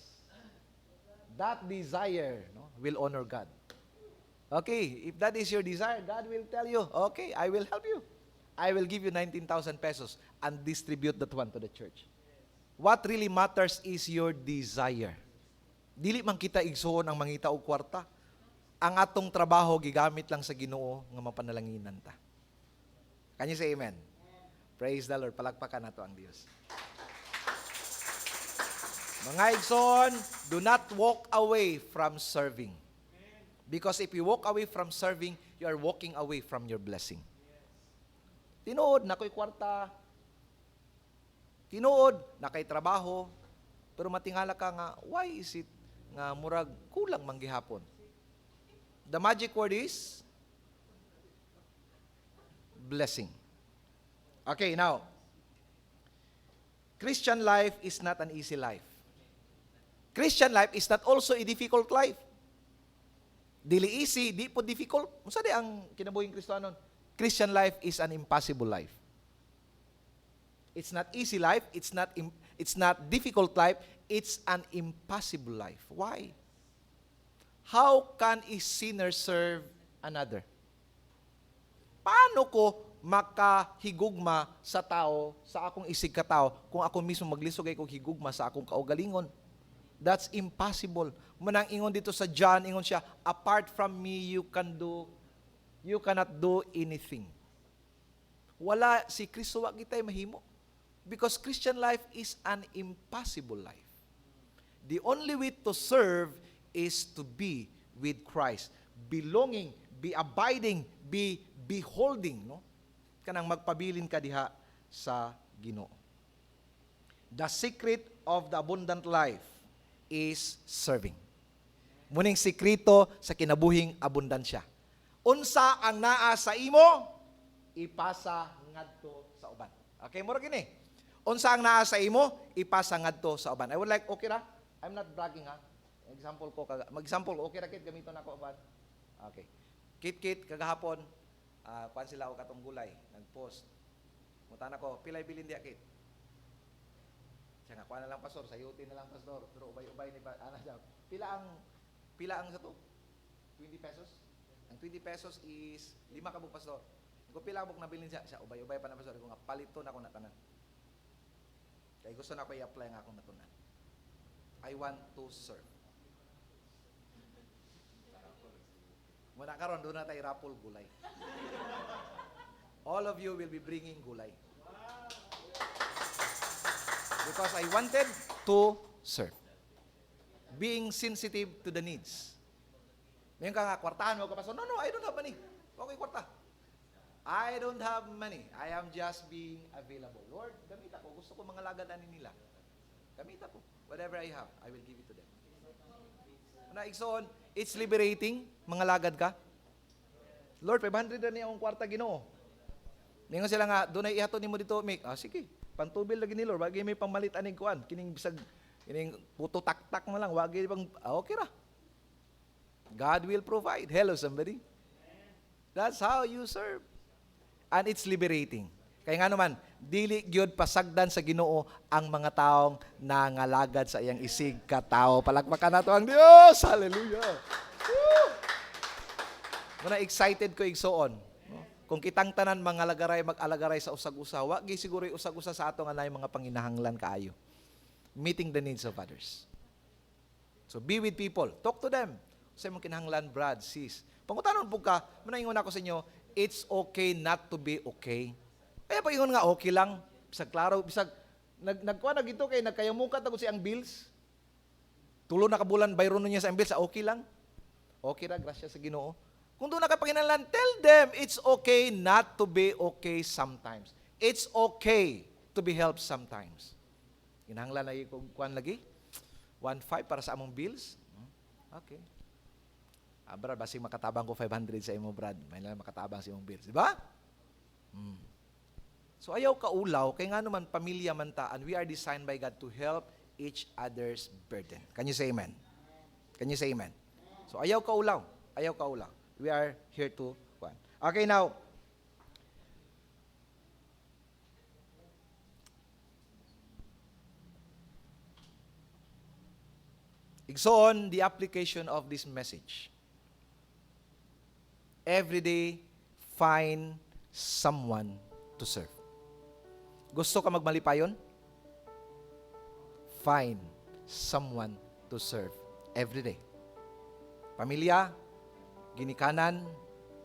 That desire will honor God. Okay, if that is your desire, God will tell you, okay, I will help you. I will give you 19,000 pesos and distribute that one to the church. What really matters is your desire. Dili man kita igsuon ang mangita og kwarta. Ang atong trabaho gigamit lang sa Ginoo nga mapanalanginan ta. Can you say amen? Praise the Lord. Palakpakan nato ang Dios. Mga igsoon, do not walk away from serving. Because if you walk away from serving, you are walking away from your blessing. Tinuod, nakoy kwarta. Tinuod, nakay trabaho. Pero matingala ka nga, why is it nga murag kulang manggihapon? The magic word is blessing. Okay, now, Christian life is not an easy life. Christian life is not also a difficult life. Dili easy, di po difficult. Unsa di ang kinabuhing Kristiyanon? Christian life is an impossible life. It's not easy life, it's not difficult life, it's an impossible life. Why? How can a sinner serve another? Paano ko makahigugma sa tao, sa akong isig ka tao, kung ako mismo maglisog ay kong higugma sa akong kaugalingon? That's impossible. Manang ingon dito sa John, ingon siya, apart from me, you cannot do anything. Wala si Kristo, wag kitay mahimo. Because Christian life is an impossible life. The only way to serve is to be with Christ. Belonging, be abiding, be beholding, no? Kanang magpabilin ka diha sa Ginoo. The secret of the abundant life is serving. Muning sikrito sa kinabuhing abundansya. Unsa ang naa sa imo, ipasa ngadto sa uban. Okay, mura gini. Unsa ang naa sa imo, ipasa ngadto sa uban. I would like, okay ra? I'm not bragging ha. Example ko, mag-example, okay ra kit, gamiton ako uban. Okay. Kit, kagahapon, kuan sila o katong gulay, nag-post. Mutan ako, pilay bilin diya kit. Siya nga, kuan na lang pastor, sayutin na lang pastor, pero ubay-ubay ni ana siya. Pila ang sa to? 20 pesos? Ang 20 pesos is 5 kabog pastor. Kung pila kabog nabilin siya, ubay-ubay pa na pastor. Kung nga, palito na ako na tanan. Kaya gusto na ako i-apply nga akong natunan. I want to serve. Muna karon doon na tayo rapol gulay. All of you will be bringing gulay. Because I wanted to serve. Being sensitive to the needs. Ngayon ka nga, kwartahan mo ka pa. So, no, I don't have money. Okay, kwarta. I don't have money. I am just being available. Lord, gamit ako. Gusto ko mga lagadan nila. Gamit ako. Whatever I have, I will give it to them. Na igsoon, it's liberating. Mga lagad ka. Lord, 500 na niya akong kwarta, Ginoo. Ningon sila nga, doon ay ihato ni mo dito, Mick. Sige. Pantubil lagi ni Lord. Wagi may pangmalit aning kuan. Kining bisag, kining puto tak-tak mo lang. Wagi bang, okay ra. God will provide. Hello, somebody. That's how you serve. And it's liberating. Kaya nga naman, dili gyud pasagdan sa Ginoo ang mga taong nangalagad sa iyang isig katao. Palakpakan nato ang Dios. Hallelujah. Muna excited ko igsoon. Kung kitang tanan mag-alagaray sa usag-usa, wag gi siguro usag-usa sa ato nga nay mga panginahanglan kaayo. Meeting the needs of others. So be with people. Talk to them. Sa imong kinahanglan, brad, sis. Pangutanon po ka, manaingon ako sa inyo, it's okay not to be okay. Kaya pag ingon nga okay lang, bisag klaro, bisag nagkuha na gito kay nagkayamukat ako si ang bills. Tulo na kabulan bayron niya sa ang bills, okay lang. Okay ra, grasya sa Ginoo. Kung doon na ka panginahanglan, tell them it's okay not to be okay sometimes. It's okay to be helped sometimes. Kinahanglan lagi kung kuan lagi 1.5 para sa among bills. Okay. Brad, basig makatabang ko 500 sa imo, Brad. May lang makatabang sa imong bills, di ba? So ayaw ka ulaw, kay nga naman pamilya man ta, and we are designed by God to help each other's burden. Can you say amen? Can you say amen? So ayaw ka ulaw. Ayaw ka ulaw. We are here to one. Okay, now, igsoon the application of this message. Every day, find someone to serve. Gusto ka magmalipayon? Find someone to serve every day. Pamilya, ginikanan,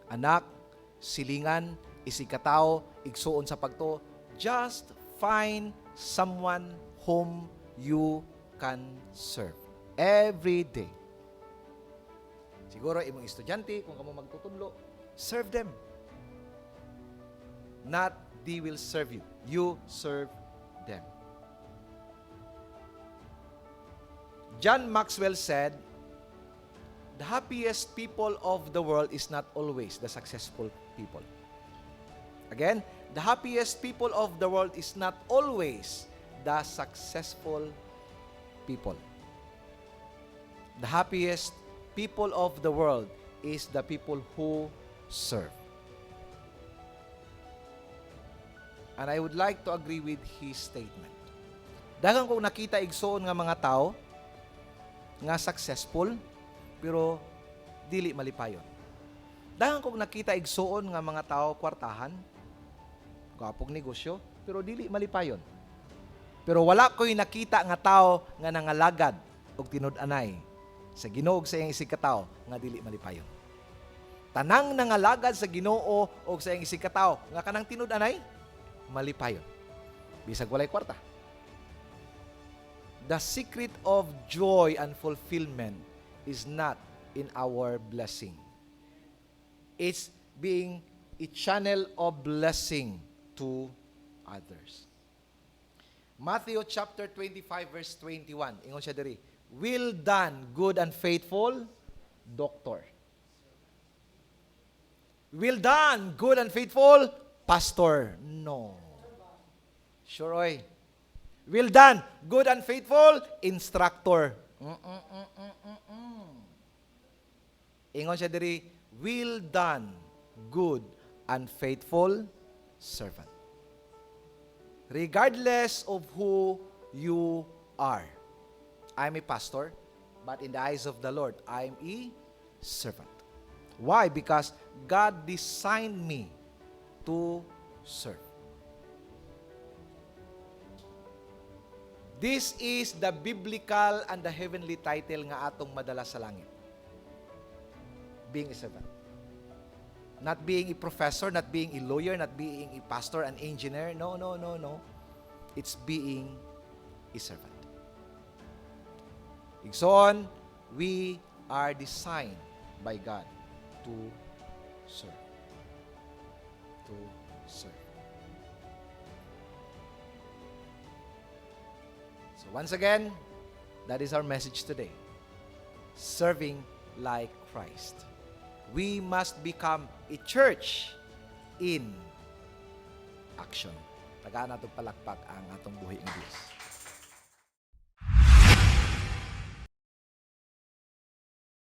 anak, silingan, isikatao, igsuon sa pagto, just find someone whom you can serve every day. Siguro imong estudyante, kung kamo magtutunlo, serve them. Not they will serve you. You serve them. John Maxwell said, the happiest people of the world is not always the successful people. Again, the happiest people of the world is not always the successful people. The happiest people of the world is the people who serve. And I would like to agree with his statement. Daghang kong nakita igsoon nga mga tao nga successful pero dili malipayon. Daghang kong nakita igsoon nga mga tao kwartahan, gwapong negosyo, pero dili malipayon. Pero wala ko'y nakita nga tao nga nangalagad og tinud-anay sa Ginoo sa iyang isig katao nga dili malipayon. Tanang nangalagad sa Ginoo og sa iyang isig katao nga kanang tinud-anay malipayon. Bisag walay kwarta. The secret of joy and fulfillment is not in our blessing. It's being a channel of blessing to others. Matthew chapter 25 verse 21. Ingon siya diri, well done, good and faithful doctor. Well done, good and faithful pastor. No. Sure, oy. Well done, good and faithful instructor. Ingon siya diri, well done, good and faithful servant. Regardless of who you are. I'm a pastor, but in the eyes of the Lord, I'm a servant. Why? Because God designed me to serve. This is the biblical and the heavenly title nga atong madala sa langit. Being a servant. Not being a professor, not being a lawyer, not being a pastor, an engineer. No, no, no, no. It's being a servant. Igsoon, we are designed by God to serve. To serve. So once again, that is our message today. Serving like Christ. We must become a church in action. Tagaan natin palakpak ang atong buhi ng Diyos.